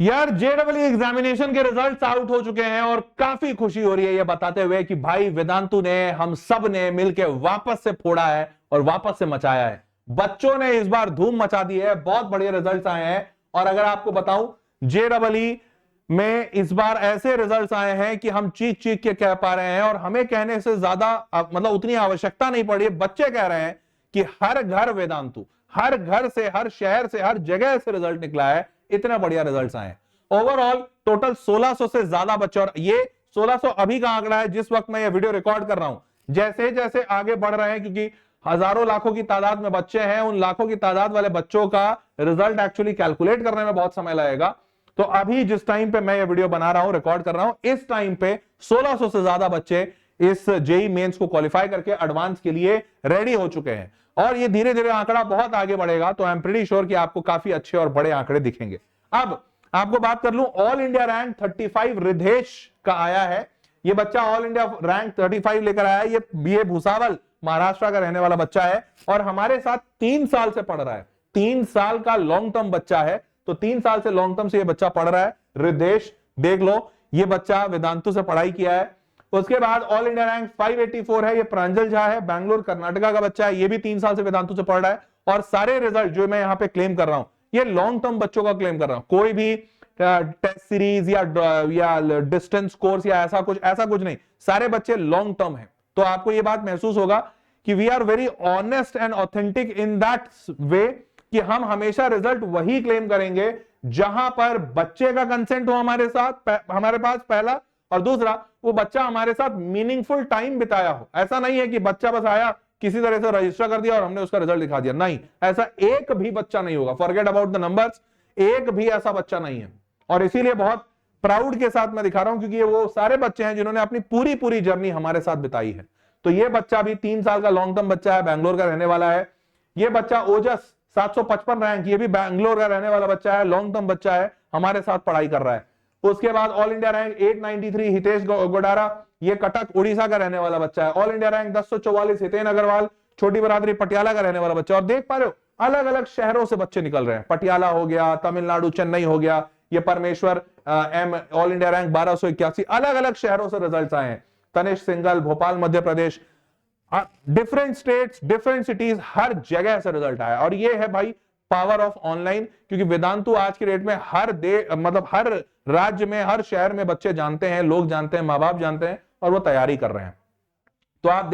यार JW examination के results out हो चुके हैं और काफी खुशी हो रही है ये बताते हुए कि भाई वेदांतु ने, हम सब ने मिलकर वापस से फोड़ा है और वापस से मचाया है। बच्चों ने इस बार धूम मचा दी है, बहुत बढ़िया रिजल्ट्स आए हैं। और अगर आपको बताऊं, जेडब्ल्यू में इस बार ऐसे रिजल्ट्स आए हैं कि हम चीख चीख के कह पा रहे हैं और हमें कहने से ज्यादा मतलब उतनी आवश्यकता नहीं पड़ी है। बच्चे कह रहे हैं कि हर घर वेदांतु, हर घर से, हर शहर से, हर जगह से रिजल्ट निकला है। इतने बढ़िया रिजल्ट्स आए। ओवरऑल टोटल 1600 से ज्यादा बच्चे, और ये 1600 अभी का आंकड़ा है जिस वक्त मैं ये वीडियो रिकॉर्ड कर रहा हूं। जैसे जैसे आगे बढ़ रहे हैं, क्योंकि हजारों लाखों की तादाद में बच्चे हैं, उन लाखों की तादाद वाले बच्चों का रिजल्ट एक्चुअली कैलकुलेट करने में बहुत समय लगेगा। तो अभी जिस टाइम पे मैं ये वीडियो बना रहा हूं, रिकॉर्ड कर रहा हूं, इस टाइम पे 1600 से ज्यादा बच्चे इस जेई मेंस को क्वालिफाई करके एडवांस के लिए रेडी हो चुके हैं। और ये धीरे धीरे आंकड़ा बहुत आगे बढ़ेगा, तो आई एम प्रीटी श्योर कि आपको काफी अच्छे और बड़े आंकड़े दिखेंगे। अब आपको बात कर लूं, ऑल इंडिया रैंक 35 रिद्धेश का आया है। ये बच्चा ऑल इंडिया रैंक 35 लेकर आया है। ये बीए भुसावल महाराष्ट्र का रहने वाला बच्चा है और हमारे साथ 3 साल से पढ़ रहा है। 3 साल का लॉन्ग टर्म बच्चा है, तो 3 साल से लॉन्ग टर्म से ये बच्चा पढ़ रहा है। रिद्धेश देख लो, ये बच्चा वेदांतु से पढ़ाई किया है। उसके बाद ऑल इंडिया रैंक 584 है, ये प्रांजल झा है, बैंगलोर कर्नाटका का बच्चा है। ये भी 3 साल से वेदांतु से पढ़ रहा है। और सारे रिजल्ट जो मैं यहां पे क्लेम कर रहा हूं, ये लॉन्ग टर्म बच्चों का क्लेम कर रहा हूं। कोई भी टेस्ट सीरीज या डिस्टेंस कोर्स या ऐसा कुछ नहीं, सारे बच्चे लॉन्ग टर्म है। तो आपको ये बात महसूस होगा कि we are very honest and authentic in that way कि हम हमेशा रिजल्ट वही क्लेम करेंगे जहां पर बच्चे का कंसेंट हो हमारे साथ, हमारे पास पहला, और दूसरा वो बच्चा हमारे साथ मीनिंगफुल टाइम बिताया हो। ऐसा नहीं है कि बच्चा बस आया, किसी तरह से रजिस्टर कर दिया और हमने उसका रिजल्ट दिखा दिया। नहीं, ऐसा एक भी बच्चा नहीं होगा। फॉरगेट अबाउट द नंबर्स, एक भी ऐसा बच्चा नहीं है। और इसीलिए बहुत प्राउड के साथ मैं दिखा रहा हूं, क्योंकि ये वो सारे बच्चे हैं जिन्होंने अपनी पूरी पूरी जर्नी हमारे साथ बिताई है। तो ये बच्चा भी 3 साल का लॉन्ग टर्म बच्चा है, बैंगलोर का रहने वाला है। ये बच्चा ओजस 755 रैंक, ये भी बैंगलोर का रहने वाला बच्चा है, लॉन्ग टर्म बच्चा है, हमारे साथ पढ़ाई कर रहा है। उसके बाद all India rank 893 Hitesh Godara, ये कटक उड़ीसा का रहने वाला बच्चा है। All India rank 1044 Hiten Agarwal, Chhoti Baradari Patiala का रहने वाला बच्चा। और देख पा रहे हो अलग अलग शहरों से बच्चे निकल रहे हैं। पटियाला हो गया, तमिलनाडु चेन्नई हो गया, ये परमेश्वर एम, ऑल इंडिया रैंक 1281, अलग अलग शहरों से रिजल्ट आए हैं। Tanish single, Bhopal Madhya Pradesh, different states, different cities, हर जगह से रिजल्ट आया। और ये है भाई पावर ऑफ ऑनलाइन, क्योंकि वेदांतु आज की डेट में हर राज्य में, हर शहर में बच्चे जानते हैं, लोग जानते हैं, माँ बाप जानते हैं, और वो तैयारी कर रहे हैं। तो आप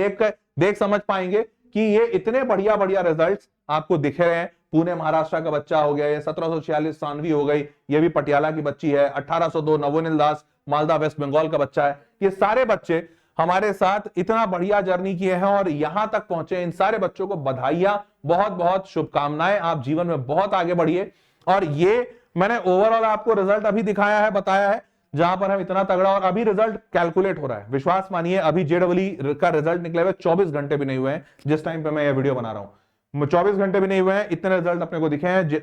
देख समझ पाएंगे कि ये इतने बढ़िया बढ़िया रिजल्ट्स आपको दिख रहे हैं। पुणे महाराष्ट्र का बच्चा हो गया, ये 1746 सानवी हो गई, ये भी पटियाला की बच्ची है। 1802 नवोनील दास, मालदा वेस्ट बंगाल का बच्चा है। ये सारे बच्चे हमारे साथ इतना बढ़िया जर्नी किए हैं और यहां तक पहुंचे। इन सारे बच्चों को बधाइयां, बहुत बहुत शुभकामनाएं। आप जीवन में बहुत आगे बढ़िए। और ये मैंने ओवरऑल आपको रिजल्ट अभी दिखाया है, बताया है, जहां पर हम इतना तगड़ा, और अभी रिजल्ट कैलकुलेट हो रहा है। विश्वास मानिए, अभी जेडब्ल्यू का रिजल्ट निकले हुए 24 घंटे भी नहीं हुए हैं जिस टाइम पे मैं ये वीडियो बना रहा हूं। 24 घंटे भी नहीं हुए हैं, इतने रिजल्ट अपने को दिखे हैं।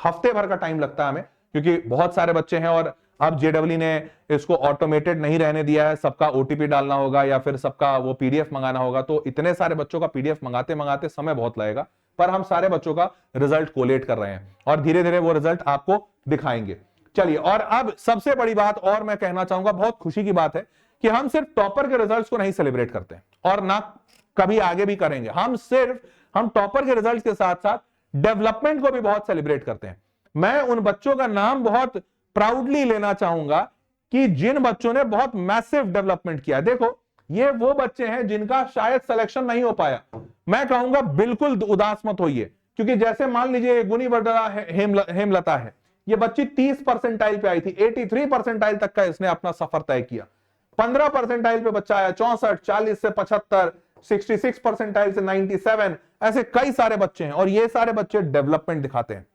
हफ्ते भर का टाइम लगता है हमें, क्योंकि बहुत सारे बच्चे हैं। और अब जेडब्ल्यू ने इसको ऑटोमेटेड नहीं रहने दिया है, सबका ओटीपी डालना होगा या फिर सबका वो पीडीएफ मंगाना होगा। तो इतने सारे बच्चों का पीडीएफ मंगाते मंगाते समय बहुत लगेगा, पर हम सारे बच्चों का रिजल्ट कोलेट कर रहे हैं और धीरे धीरे वो रिजल्ट आपको दिखाएंगे। चलिए, और अब सबसे बड़ी बात और मैं कहना चाहूंगा, बहुत खुशी की बात है कि हम सिर्फ टॉपर के रिजल्ट्स को नहीं सेलिब्रेट करते और ना कभी आगे भी करेंगे। हम टॉपर के रिजल्ट के साथ साथ डेवलपमेंट को भी बहुत सेलिब्रेट करते हैं। मैं उन बच्चों का नाम बहुत प्राउडली लेना चाहूंगा कि जिन बच्चों ने बहुत मैसिव डेवलपमेंट किया। देखो, ये वो बच्चे हैं जिनका शायद सिलेक्शन नहीं हो पाया। मैं कहूंगा बिल्कुल उदास मत होइए, क्योंकि जैसे मान लीजिए गुनीवर्धना हेमलता है, ये बच्ची 30 परसेंटाइल पे आई थी, 83 परसेंटाइल तक का इसने अपना सफर तय किया। 15 परसेंटाइल पे बच्चा आया, 64, 40 से 75, 66 परसेंटाइल से 97, ऐसे कई सारे बच्चे हैं और ये सारे बच्चे डेवलपमेंट दिखाते हैं।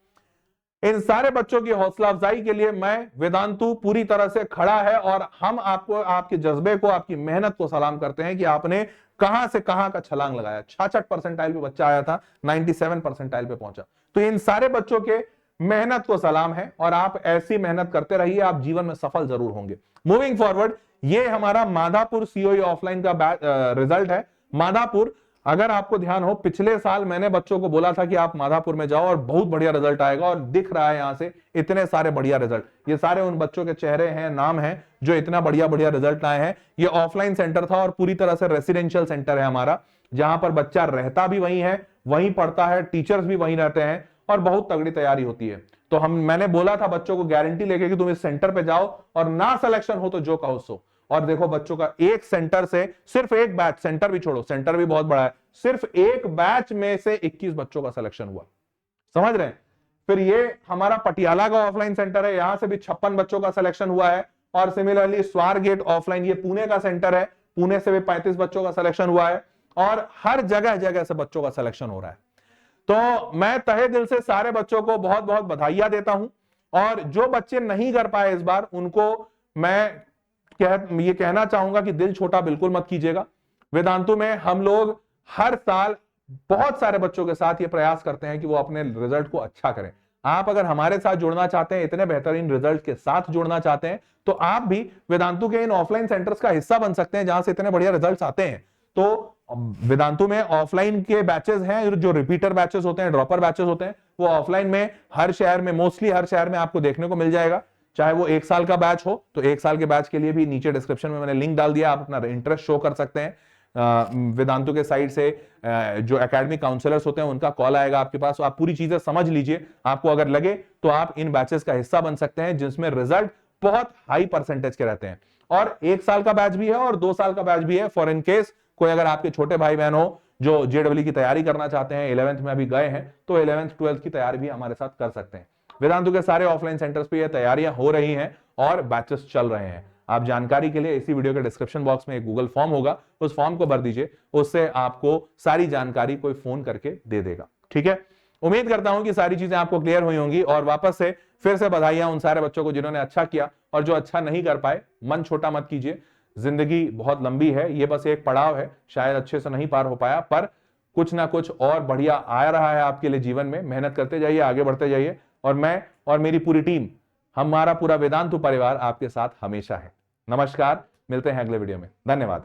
इन सारे बच्चों की हौसला अफजाई के लिए मैं वेदांतु पूरी तरह से खड़ा है और हम आपको, आपके जज्बे को, आपकी मेहनत को सलाम करते हैं कि आपने कहां से कहां का छलांग लगाया। 66 परसेंटाइल पे बच्चा आया था, 97 परसेंटाइल पे पहुंचा। तो इन सारे बच्चों के मेहनत को सलाम है और आप ऐसी मेहनत करते रहिए, आप जीवन में सफल जरूर होंगे। मूविंग फॉरवर्ड, ये हमारा माधापुर सीओई ऑफलाइन का रिजल्ट है। माधापुर अगर आपको ध्यान हो, पिछले साल मैंने बच्चों को बोला था कि आप माधापुर में जाओ और बहुत बढ़िया रिजल्ट आएगा, और दिख रहा है यहां से इतने सारे बढ़िया रिजल्ट। ये सारे उन बच्चों के चेहरे हैं, नाम हैं, जो इतना बढ़िया बढ़िया रिजल्ट आए हैं। ये ऑफलाइन सेंटर था और पूरी तरह से रेसिडेंशियल सेंटर है हमारा, जहां पर बच्चा रहता भी वहीं है, वहीं पढ़ता है, टीचर्स भी वहीं रहते हैं और बहुत तगड़ी तैयारी होती है। तो मैंने बोला था बच्चों को गारंटी लेके कि तुम इस सेंटर पे जाओ और ना सिलेक्शन हो तो जो कहो सो। और देखो बच्चों का एक सेंटर से, सिर्फ एक बैच, सेंटर भी छोड़ो, सेंटर भी बहुत बड़ा है, सिर्फ एक बैच में से 21 बच्चों का सिलेक्शन हुआ। समझ रहे हैं? फिर ये हमारा पटियाला का ऑफलाइन सेंटर है, यहां से भी 56 बच्चों का सिलेक्शन हुआ है। और सिमिलरली स्वारगेट ऑफलाइन, ये पुणे का सेंटर है, पुणे से भी 35 बच्चों का सिलेक्शन हुआ है। और हर जगह जगह से बच्चों का सिलेक्शन हो रहा है। तो मैं तहे दिल से सारे बच्चों को बहुत बहुत बधाइयां देता हूं। और जो बच्चे नहीं कर पाए इस बार, उनको मैं ये कहना चाहूंगा कि दिल छोटा बिल्कुल मत कीजिएगा। वेदांतु में हम लोग हर साल बहुत सारे बच्चों के साथ ये प्रयास करते हैं कि वो अपने रिजल्ट को अच्छा करें। आप अगर हमारे साथ जुड़ना चाहते हैं, इतने बेहतरीन रिजल्ट के साथ जुड़ना चाहते हैं, तो आप भी वेदांतु के इन ऑफलाइन सेंटर्स का हिस्सा बन सकते हैं, जहां से इतने बढ़िया रिजल्ट्स आते हैं। तो वेदांतु में ऑफलाइन के बैचेस हैं, जो रिपीटर बैचेस होते हैं, ड्रॉपर बैचेस होते हैं, वो ऑफलाइन में हर शहर में, मोस्टली हर शहर में आपको देखने को मिल जाएगा। चाहे वो 1 साल का बैच हो, तो 1 साल के बैच के लिए भी नीचे डिस्क्रिप्शन में मैंने लिंक डाल दिया, आप अपना इंटरेस्ट शो कर सकते हैं। वेदांतु के साइड से जो एकेडमिक काउंसलर्स होते हैं उनका कॉल आएगा आपके पास, आप पूरी चीजें समझ लीजिए। आपको अगर लगे तो आप इन बैचेस का हिस्सा बन सकते हैं, जिसमें रिजल्ट बहुत हाई परसेंटेज के रहते हैं। और 1 साल का बैच भी है और 2 साल का बैच भी है। फॉर इन केस कोई अगर आपके छोटे भाई बहन हो जो जेडब्ल्यू की तैयारी करना चाहते हैं, 11th में अभी गए हैं, तो 11th 12th की तैयारी भी हमारे साथ कर सकते हैं। वेदांतु के सारे ऑफलाइन सेंटर्स पे ये तैयारियां हो रही हैं और बैचेस चल रहे हैं। आप जानकारी के लिए इसी वीडियो के डिस्क्रिप्शन बॉक्स में एक गूगल फॉर्म होगा, उस फॉर्म को भर दीजिए, उससे आपको सारी जानकारी कोई फोन करके दे देगा। ठीक है, उम्मीद करता हूं कि सारी चीजें आपको क्लियर हुई होंगी। और वापस से फिर से बधाइयां उन सारे बच्चों को जिन्होंने अच्छा किया, और जो अच्छा नहीं कर पाए, मन छोटा मत कीजिए। जिंदगी बहुत लंबी है, ये बस एक पड़ाव है, शायद अच्छे से नहीं पार हो पाया, पर कुछ ना कुछ और बढ़िया आ रहा है आपके लिए जीवन में। मेहनत करते जाइए, आगे बढ़ते जाइए, और मैं और मेरी पूरी टीम, हमारा पूरा वेदांतु परिवार आपके साथ हमेशा है। नमस्कार, मिलते हैं अगले वीडियो में। धन्यवाद।